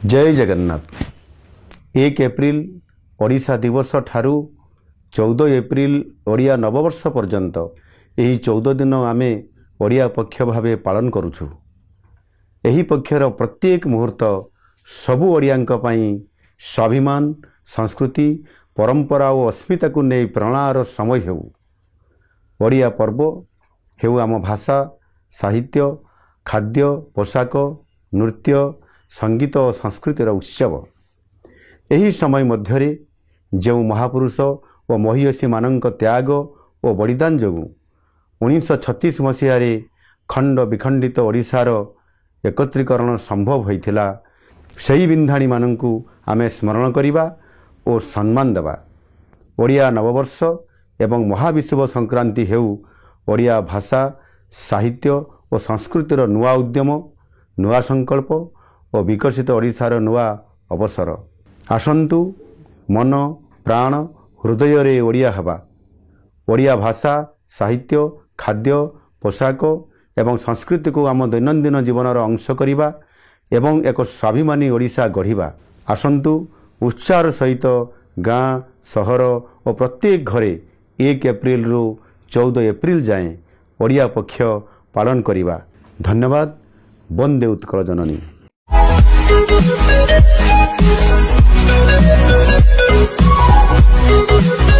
जय जगन्नाथ। 1 एप्रिल ओडिशा दिवस ठारू 14 एप्रिल ओडिया नववर्ष पर्यंत यही 14 दिन आमे ओडिया पक्ष भावे पालन करुछु। एही पक्षर प्रत्येक मुहूर्त सबु ओडियांक पई स्वाभिमान, संस्कृति, परंपरा और अस्मिता को नहीं प्रेरणार समय हेउ। ओडिया पर्व हेउ आम भाषा, साहित्य, खाद्य, पोशाक, नृत्य, संगीत और संस्कृतिर उत्सव। एही समय मध्यरे जो महापुरुष और महिषी मानक त्याग और बलिदान जोगु 1936 मसीह खंड विखंडित ओडिशार एकत्रीकरण संभव होइथिला। सही बिंधाणी मानकु आमे स्मरण करिबा और सम्मान देवा। ओडिया नववर्ष एवं महाविश्व संक्रांति हेउ ओडिया भाषा, साहित्य और संस्कृतिर नुआ उद्यम, नुआ संकल्प और विकसित ओडिशार नुआ अवसर। आसंतु मन, प्राण, हृदय रे ओडिया हवा। ओडिया भाषा, साहित्य, खाद्य, पोशाक एवं संस्कृति को आम दैनंदिन जीवनर अंश करिबा एवं एक स्वाभिमानी ओडिशा गढ़िबा। आसंतु उत्साह सहित गाँ, सहर और प्रत्येक घरे 1 एप्रिल रु 14 एप्रिल जाए ओडिया पक्ष पालन करिबा। धन्यवाद। वंदे उत्कल जननी। Thank you.